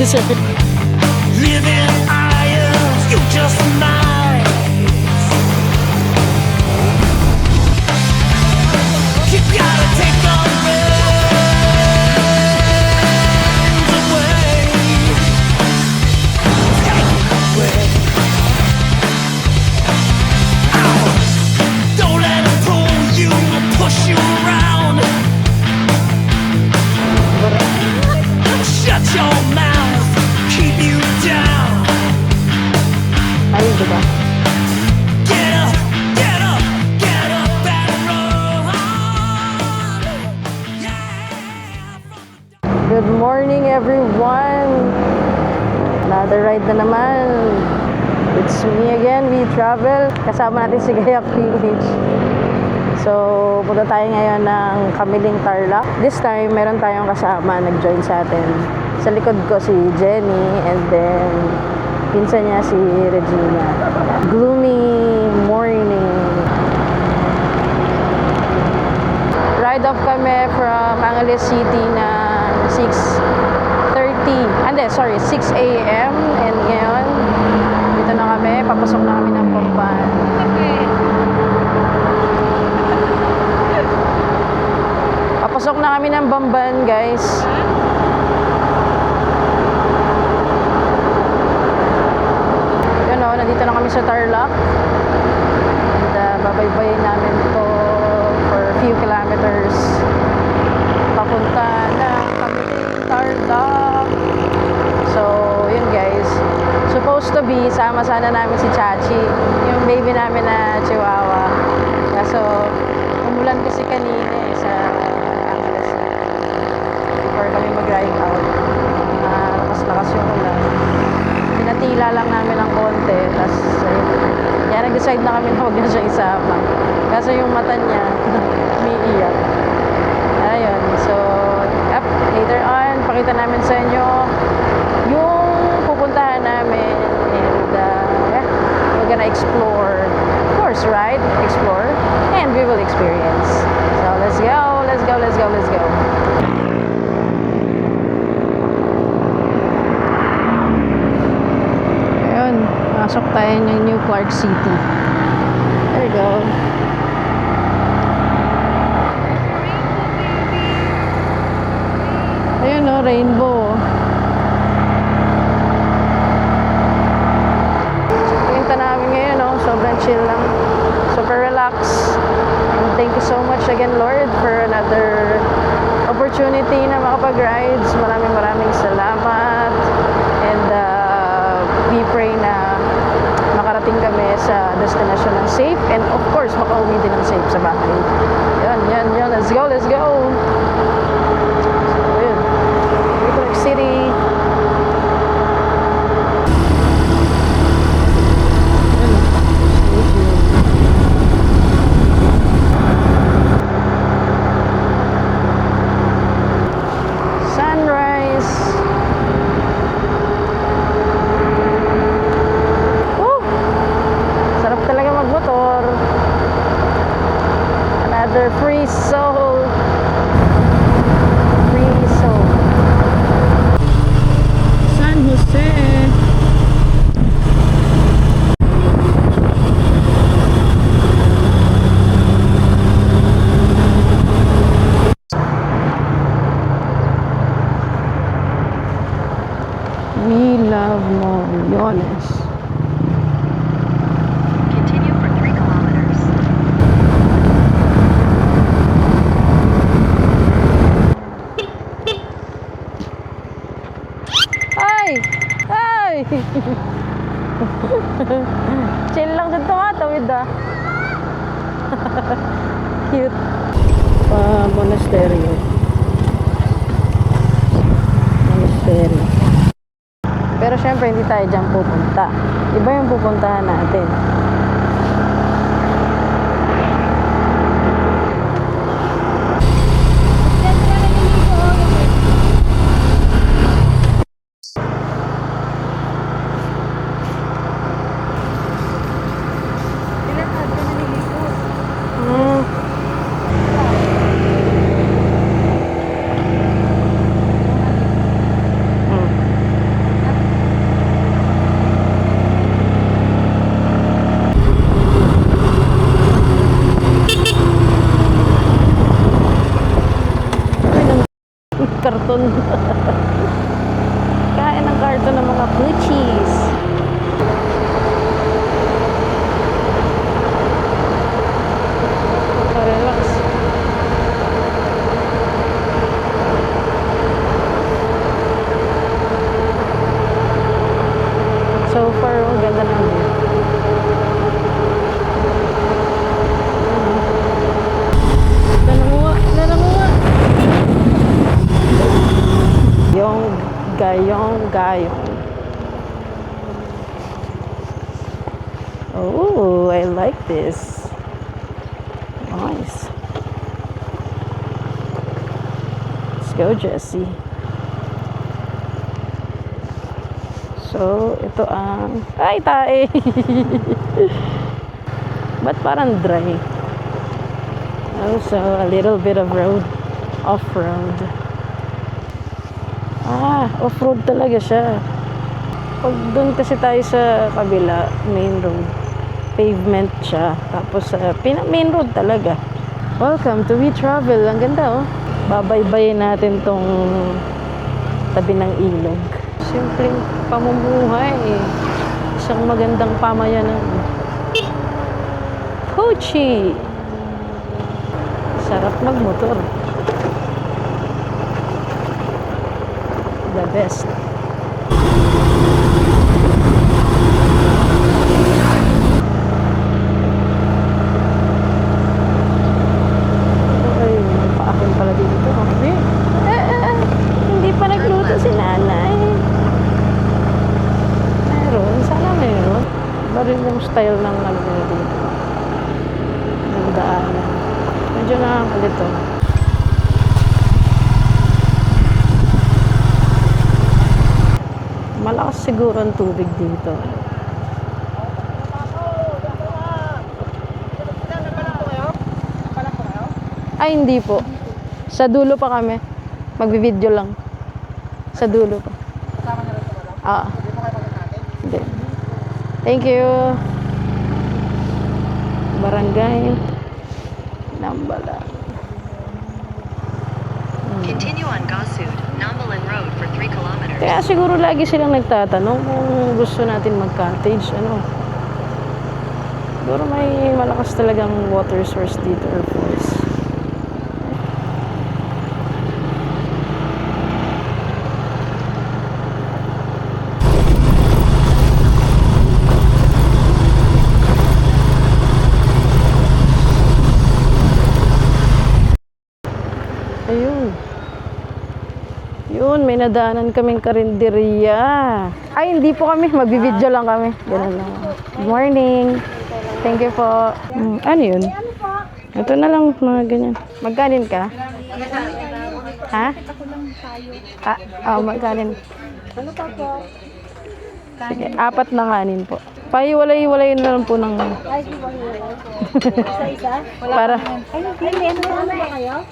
si Sir. Living irons, you just nice. You gotta take the reins away. Take it away. Ow. Don't let it pull you, push you around. Shut your mouth, keep you down. Ayun, diba? Get up, get up, get up and run. Yeah. Good morning, everyone! Another ride na naman. It's me again, We Travel. Kasama natin si Gayak PH. So, punta tayo ngayon ng Kamiling Tarlac. This time, meron tayong kasama, nag-join sa atin. Sa likod ko si Jenny, and then pinsan niya si Regina. Gloomy morning. Ride off kami from Angeles City na 6 a.m. And ngayon, dito na kami, papasok na kami ng Bamban. Papasok na kami ng Bamban, guys. Yun o, nandito na kami sa Tarlac. And babaybayin namin to for a few kilometers. Papunta ng Kamiling Tarlac. So, yun guys. Supposed to be, sama sana namin si Chachi, yung baby namin na Chihuahua. Kaso, umulan kasi kanina sa Angeles. Before kami mag-ride out. Lakas-lakas yung ulan. Pinatila lang namin ng konti. Tapos, kaya nag-decide na kami na huwag na siya isama. Kaso yung mata niya, umiiyak. Ayun. So, later on, pakita namin sa inyo yung pupuntahan namin. And, yeah, we're gonna explore. Of course, right? Explore. And we will experience. So, let's go, let's go, let's go, let's go. Ayun, masok tayo ng New Clark City. There you go. Ayun o, rainbow. Pinta namin ngayon o, sobrang chill lang. Super relax. And thank you so much again, Lord, for another opportunity na makapag-rides. Maraming salamat. And we pray na makarating kami sa destination ng safe. And of course, makauwi din ng safe sa bahay. Yan. Let's go, let's go. City. Sunrise. Sarap talaga magmotor. Another free soul. We love Moriones. Continue for 3 kilometers. Ay! Chill lang dito nga, tawid Cute. Monasterio. Pero syempre hindi tayo dyan pupunta. Iba yung pupuntahan natin. karton. Kain ng karton ng mga poochies. Relax. So far, ang ganda ng view. Nananguha. Yung gayong. Oh, I like this. Nice. Let's go, Jessie. So, ito ang... Ay, tae! Ba't parang dry? Also, a little bit of road. Off-road. Off-road talaga siya. Pag doon kasi tayo sa kabila, main road. Pavement siya. Tapos, main road talaga. Welcome to We Travel. Ang ganda, oh. Babaybayin natin tong tabi ng ilog. Simpleng pamumuhay. Isang magandang pamayanan. Kochi! Sarap magmotor. The best. Ay, paahon pala dito. Hindi pa nagluto si nanay. Meron. Sana meron. Iba rin yung style ng ano dito. Ng daanan. Medyo nakakalito. Malakas siguro ang tubig dito. Ay, hindi po. Sa dulo pa kami. Magbi-video lang. Sa dulo pa. Hindi. Thank you. Barangay Nambala. Continue on Gasud, Nambalan Road for 3 kilometers. Kaya siguro lagi silang nagtatanong kung gusto natin mag-cottage, ano. Siguro may malakas talagang water source dito or falls. Ayun. Yun, may nadaanan kaming karinderiya. Ay, hindi po kami. Magbibideo lang kami. Ganun lang. Good morning. Thank you po. Ano yun? Ito na lang, mga ganyan. Magkanin ka? Ha? Magkanin. Ano pa po? Sige, 4 na kanin po. Pahiwalay-hiwalay na lang po ng... Isa-isa? Para... Ay, ano ba kayo?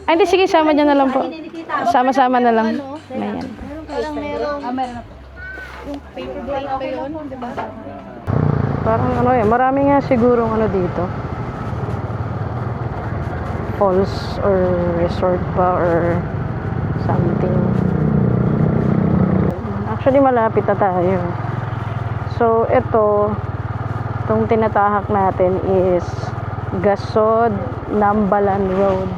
Ay, hindi. Sige, sama niya na lang po. Sama-sama na lang. Ayan. Meron na po. Yung paper plate pa yun, di ba? Parang ano eh, marami nga sigurong ano dito. Falls or resort pa or something. Actually, malapit na tayo. So, itong tinatahak natin is Gasod Nambalan Road.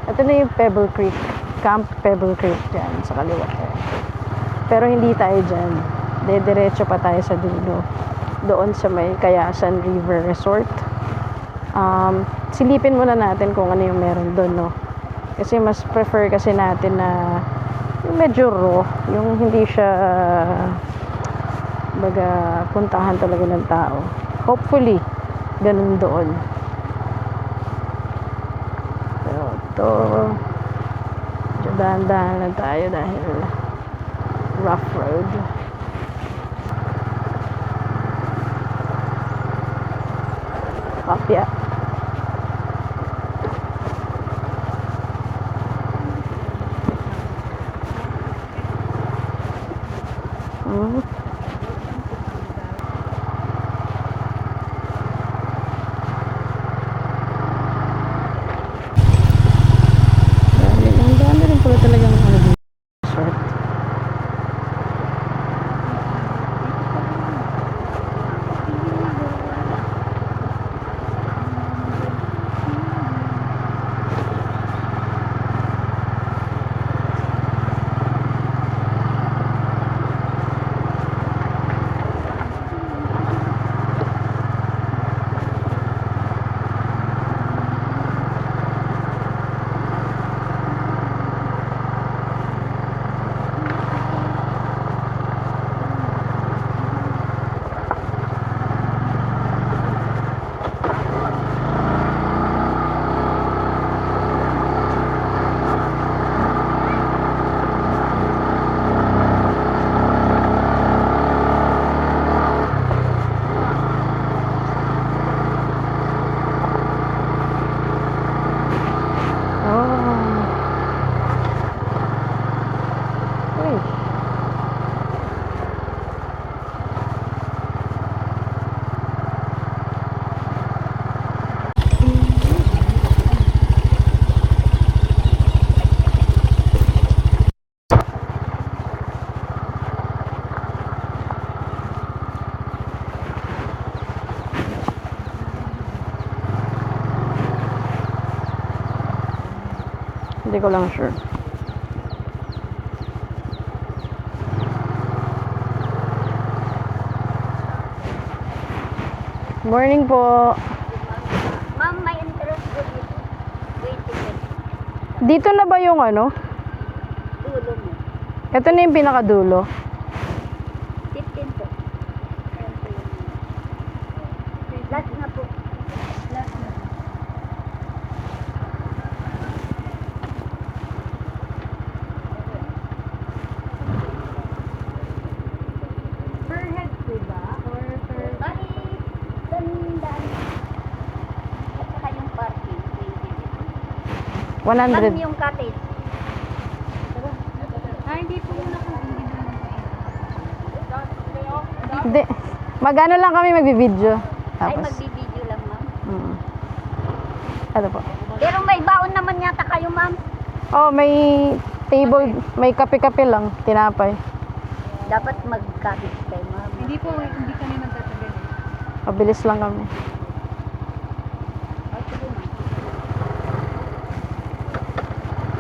Ito na yung Pebble Creek. Camp Pebble Creek dyan sa kaliwa. Pero hindi tayo dyan. Diretso pa tayo sa dulo. Doon sa may Kayasan River Resort. Silipin muna natin kung ano yung meron doon, no? Kasi mas prefer kasi natin na yung medyo raw. Yung hindi siya baga puntahan talaga ng tao. Hopefully, ganun doon. Ito, dahan-dahan lang tayo dahil rough road. Kapya. Ang dami rin pala talagang ano Hindi ko lang sure. Morning po. Ma'am, may interest ko dito. Wait a minute. Dito na ba yung ano? Dulo mo. Ito na yung pinakadulo. 15 po. Ayan po yun. Last na po. Last na. Per head po ba? Or per... Bali, dandaan. At saka yung parking. 100. Ma'am, yung cottage. Hindi po muna po. Hindi. Magano lang kami magbibideo. Ay, Tapos. magbibideo lang, ma'am. Ano po? Pero may baon naman yata kayo, ma'am. Oh, may table, may kape-kape lang, tinapay. Dapat mag-cottage kayo, ma'am. Hindi po, hindi kami magtatagal. Mabilis lang kami.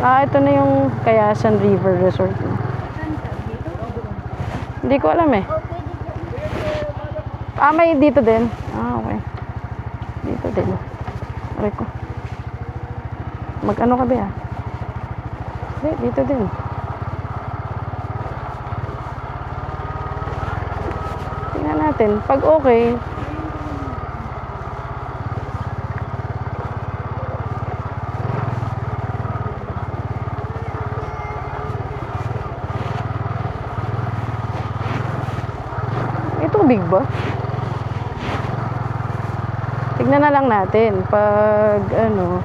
Ito na yung Kayasan River Resort. Saan ka? Dito? Hindi ko alam eh. Oh, pwede dyan. May dito din. Okay. Dito din. Aray ko. Mag-ano ka ba? Hindi, dito din. Tingnan natin. Pag okay, tubig ba? Tignan na lang natin pag ano.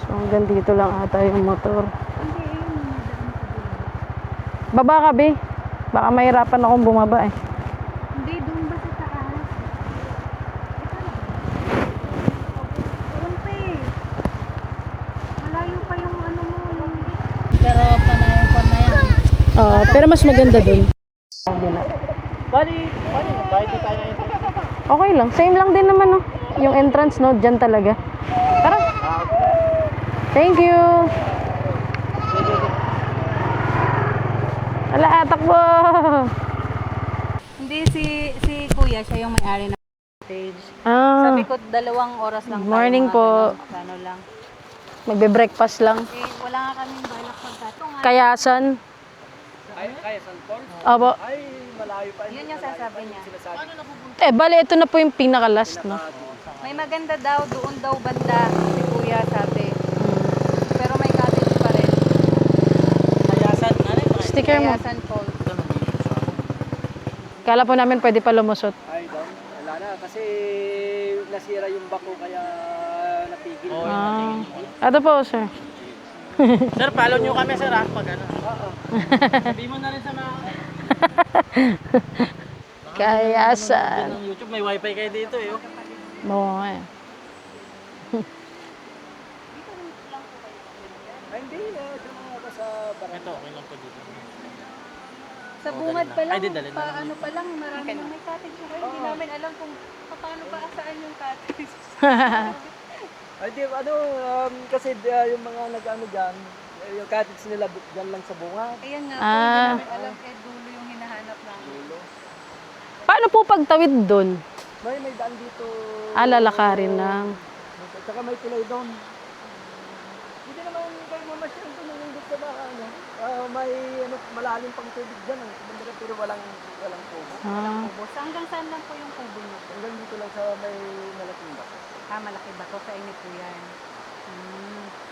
So hanggang dito lang ata yung motor. Baba ka, be. Baka mahirapan akong bumaba eh. Hindi, doon ba sa taas? Doon pa eh. Malayo pa yung ano mo. Pero panayang ko na yan. Pero mas maganda dun. Okay lang. Same lang din naman, no? Yung entrance, no? Diyan talaga. Tara. Thank you. Ala, takbo. Hindi, si Kuya, siya yung may-ari ng page. Sabi ko, 2 oras lang. Good morning po. Ano lang. Magbe-breakfast lang. Eh, wala nga kaming balak pagkatong. Kayasan. Opo. Yun yung sasabi niya. Bale, ito na po yung pinaka-last, no? May maganda daw, doon daw banda, si Kuya sabi. Pero may cottage pa rin. Sticker mo. Kayasan Falls. Kala po namin pwede pa lumusot. Ay, down. Wala na. Kasi nasira yung bako kaya napigil. Ito po, sir. Sir, follow nyo kami, sir, ha? Pag ano. Sabi mo na rin sa mga... Kayasan. Ng YouTube, may wifi kayo dito, eh. Oo nga eh. Ay, hindi. Doon ako sa barangay. Ito, okay lang po dito. Sa bungad pa lang, Ay, di, dalhin na ano pa lang, marami na may cottage na kayo. Hindi namin alam kung paano ba saan yung cottage. Ay, di, ano, kasi yung mga nag-ano dyan, yung cottage nila dyan lang sa bunga. Ayan nga, Ah. hindi namin alam kay dulo yung hinahanap namin. Paano po pagtawid doon? May daan dito. Lalakarin lang. At saka may tulay doon. Hindi naman kayo mamasyal doon yung sa baka, ano. May ano, malalim pang tubig dyan, pero walang kubo. Kubo. Hanggang saan lang po yung kubo niyo? Hanggang dito lang sa may malaking bako. Malaki ba to sa inyo po yan?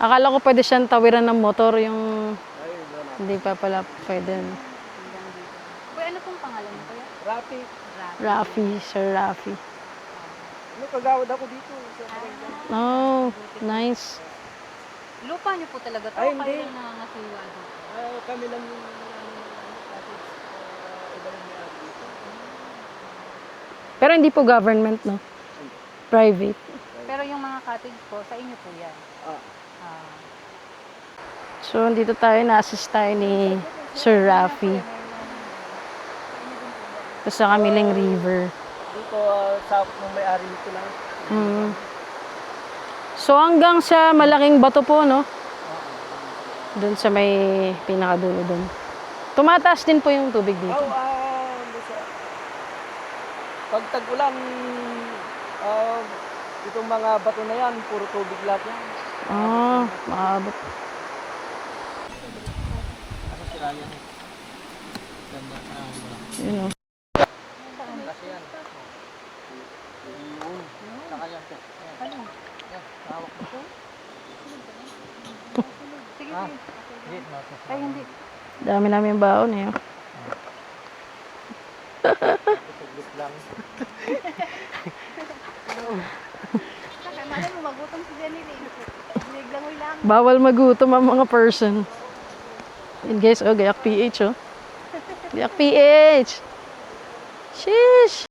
Akala ko pwede siyang tawiran ng motor yung... Ay, wala. Hindi pa pala pwede. Hanggang dito. Kuya, ano pong pangalan mo kuya? Rapi. Rafi, Sir Rafi. Ano, kagawad ako dito. Sa barangay. Oh, nice. Lupa niyo po talaga to? Ay, hindi. Kayo lang nangangasiwa doon? Kami lang yung cottage. Iba lang may ari dito. Pero hindi po government, no? Private. Pero yung mga cottage po, sa inyo po yan? Ah. So, dito tayo, na-assist tayo ni Sir Rafi. Ito sa Kamiling River. Dito sa nung may ari dito lang. So hanggang sa malaking bato po, no? Doon sa may pinakadulo doon. Tumataas din po yung tubig dito. Pag tag-ulan, itong mga bato na yan, puro tubig lahat yan. Ah, maabot. Yun o. Kasi yan. Yun. Saka yan. Yan, hawak mo. Sige, Ah, sige. hindi. Ay, hindi. Dami namin baon eh. Oh. Saglit lang. Saka, malay mo, magutom si Jenny Lee. Naglangoy lang. Bawal magutom ang mga person. Yun guys, oh, gayak PH oh. Gayak PH! Sheesh!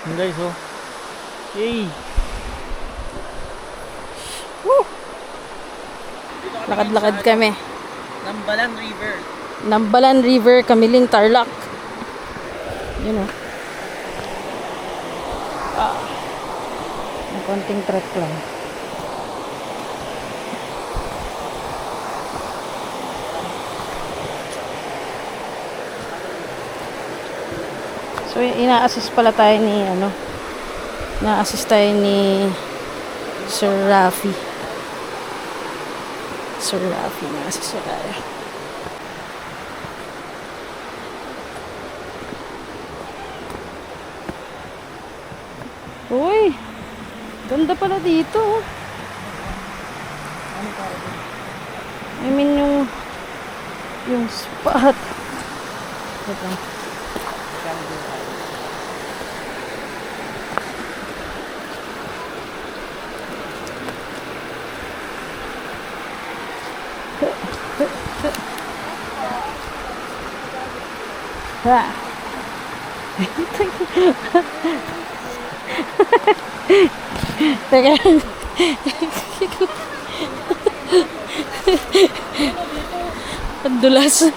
Yun guys, oh. Yay! Lakad-lakad kami. Nambalan River. Nambalan River, Kamiling, Tarlac. Yun oh. May konting trek lang. So, ina-assist pala tayo ni, ano, na-assist tayo ni Sir Rafi. Sir Rafi, na-assist tayo. Uy! Ganda pala dito. Oh. I mean, yung spot. Ito. Ha. Teka. Ang dulas.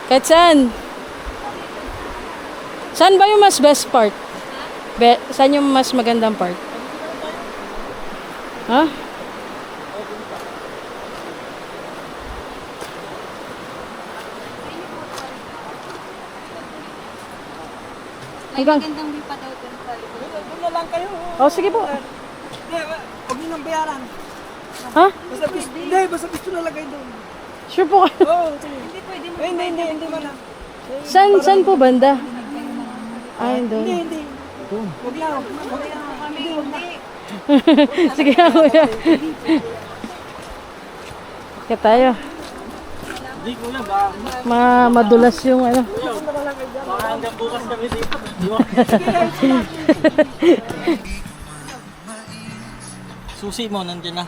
Kahit saan? Saan ba yung mas best part? Saan yung mas magandang part? Ha? May magandang view pa daw dun sa likod. Doon na lang kayo. Oh, sige po. Hindi, huwag nyo nang bayaran. Ha? Basta gusto na lagay doon. Sure po kayo. Oo, sige. Hindi pwede mo. Hindi man lang. Saan po banda? Ay, doon. Hindi. Huwag lang. Kami, hindi. Sige na, kuya. Kaya tayo. Hindi kuya, baka Madulas yung ano. hanggang bukas kami dito. Susi mo, nandiyan na.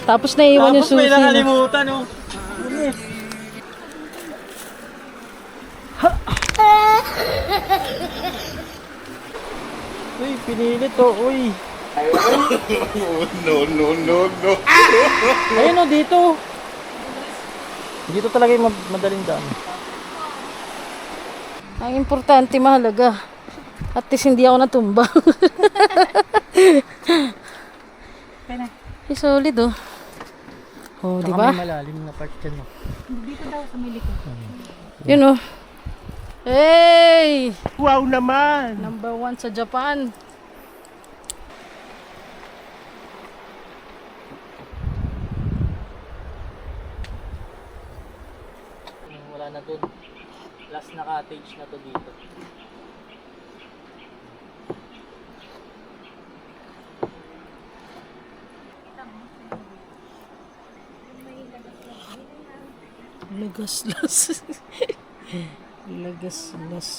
Tapos naiwan yung Tapos may susi. No? nakalimutan, oh. Uy, pinilit to, uy. No. Ayun, oh, dito. Dito talaga yung madaling daan. Ang importante, mahalaga. At least hindi ako natumba. Ay, solid oh. Oh, di ba? May malalim na part dyan, oh. Dito daw sa may likod. Yun oh. Hey! Wow naman! Number 1 sa Japan. Wala na dun. Last na cottage na to dito. Lagaslas. Lagaslas.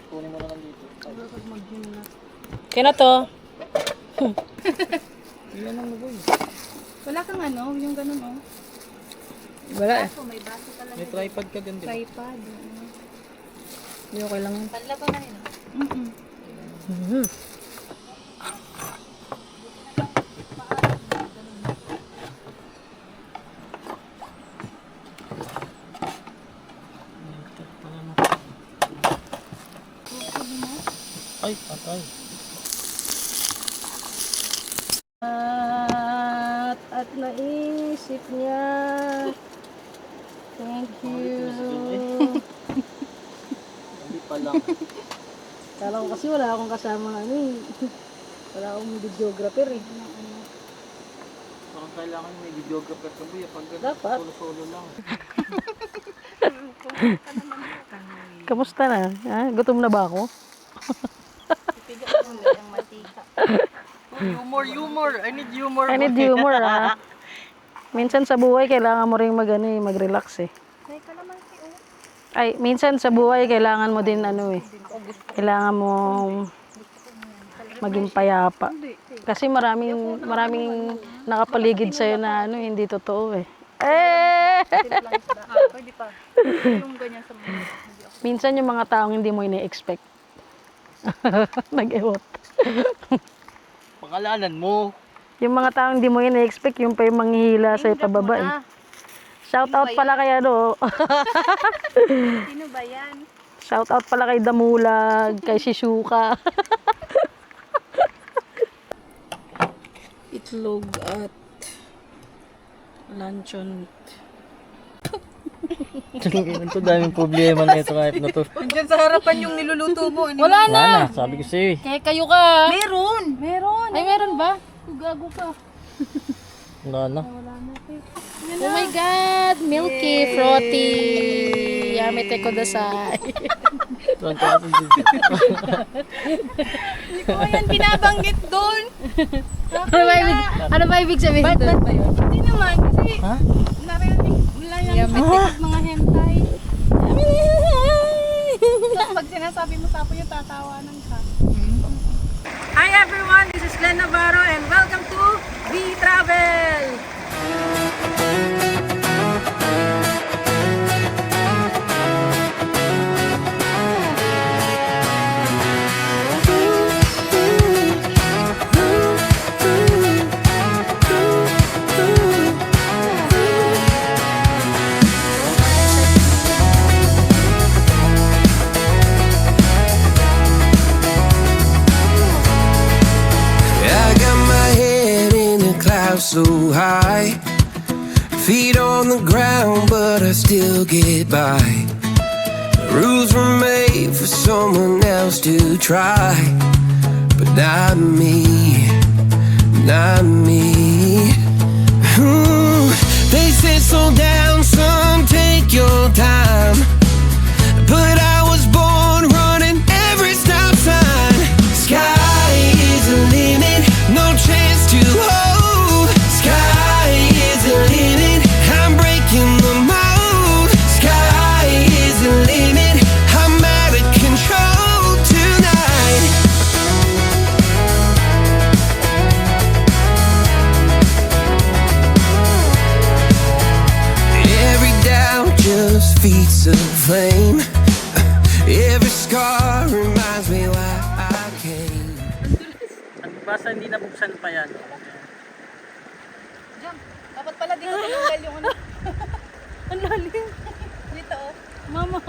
Kunin mo na lang dito. Kaya na to. Ilan ang nagoy? Wala kang ano, yung ganun oh. Wala eh. May baso talaga. May tripod ka din, di ba? Tripod. Hindi okay lang. Panlaban na yun. Ay, patay. At naisip niya. Thank you. Hindi pa lang. Kala ko kasi wala akong kasama ano eh. Wala akong videographer eh. Baka kailangan may videographer ka ba? Pag Dapat. solo-solo lang. Kamusta na? Ha? Gutom na ba ako? Humor. I need humor. I need humor ah. Minsan sa buhay kailangan mo ring mag-relax eh. Ay, minsan sa buhay kailangan mo din ano eh. Kailangan mo maging payapa. Kasi maraming nakapaligid sa'yo na ano, hindi totoo eh. Pwede pa. Yung ganyan sa mga. Minsan yung mga taong hindi mo ine-expect. Nag-ewot. Pangalanan mo. Yung mga taong hindi mo ine-expect, yung pa yung manghihila sa'yo pababa eh. Shout out pala kay ano. Sino ba yan? Shout out pala kay Damulag, kay Shishuka. Itlog at luncheon meat. Ito daming problema na ito kahit na to. Diyan sa harapan yung niluluto mo. Wala na! Wala na, sabi ko sa'yo eh. Kaya kayo ka. Meron. Ay, meron ba? Gago ka. Wala na. Oh my God! Milky, frothy. Yamete kodasai. Tuwan ka kasi dito. Hindi ko yan binabanggit doon. Ano ba ibig sabihin doon? Hindi naman. Kasi Ha? narinig lang mga hentai. Tapos pag sinasabi mo tapo yung tatawanan ka. Hi everyone, this is Len Navarro and welcome to V Travel. I got my head in the clouds so high, feet on the ground, but I still get by. Rules were made for someone else to try, but not me, not me. They said slow down, son, take your time, but I was born running every stop sign. Sky is the limit, no chance to hold. Sky is the limit, I'm breaking the mold. Sky is the limit, I'm out of control tonight. Every doubt just feeds a flame. Every scar reminds me why I came. Basta hindi nabuksan pa yan. Dapat pala dito tinanggal yung ano. Ang lalim. Dito oh. Mama.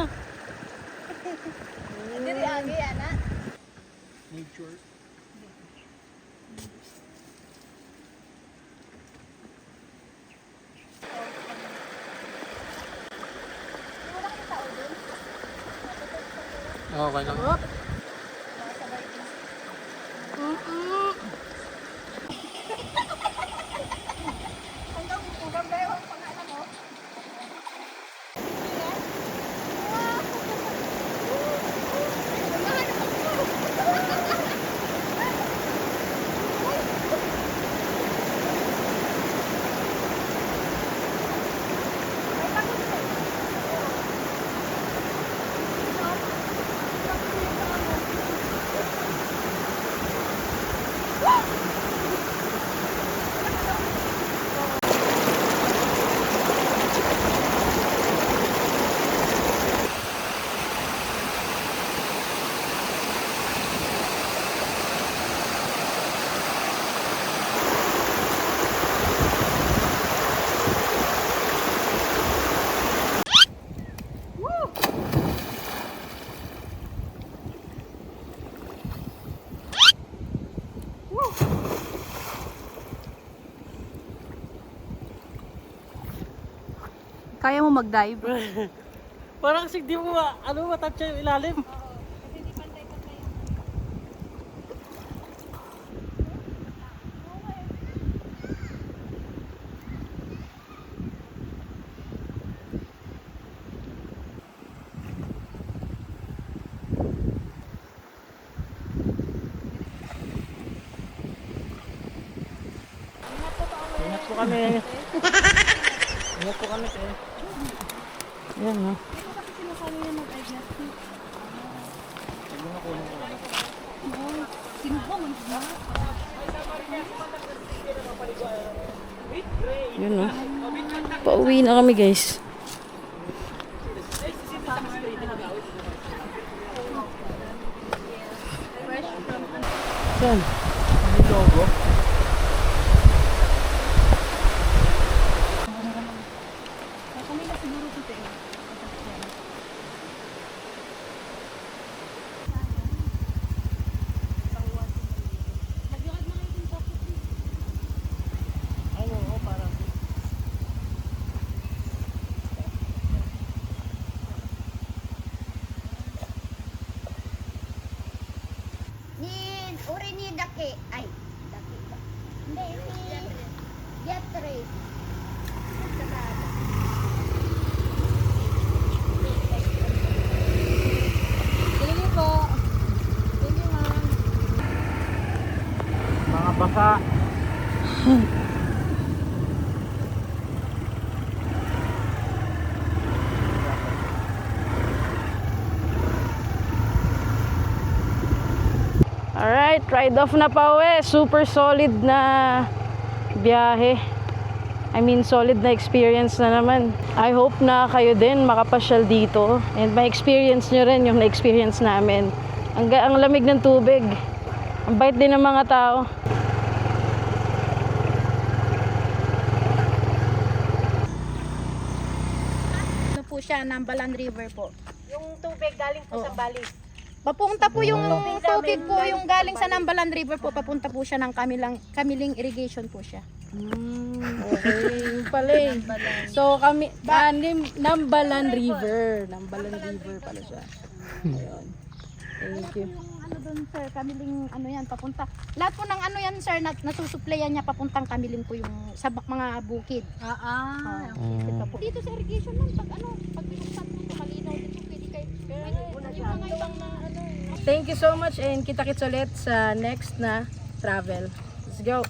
Hindi rin agi, ana. Nature. Okay lang. Hanggang kayo ang pangalan mo. Kaya mo mag-dive? Parang kasi di mo matouch yung ilalim. Ingat po kami. Ingat po kami. Yan, no? Yun, no? Pauwi na kami, guys. Saan? Uri ni Dake. Ay, Dake ba? Hindi, ni Beatrice. Thank you po. Thank you, ma'am. Mga baka. Alright, ride off na pa uwi. Super solid na biyahe. I mean, solid na experience na naman. I hope na kayo din makapasyal dito. And ma-experience nyo rin yung na-experience namin. Ang lamig ng tubig. Ang bait din ng mga tao. Ano po siya, Nambalan River po. Yung tubig galing po sa Bali. Papunta po yung tubig po, yung galing sa Nambalan River po, papunta po siya ng Kamiling irrigation po siya. Okay, yung pala eh. So kami, Nambalan River. Nambalan River pala siya. Ayun. Thank you. Yung ano doon sir, Kamiling ano yan, papunta. Lahat po ng ano yan sir, nasusuplayan niya papuntang Kamiling po yung sa mga bukid. Dito sa irrigation man, pag binuksan mo ito, malinaw dito, pwede kayo. Yung mga ibang na ano. Thank you so much and kita-kits ulit sa next na travel. Let's go!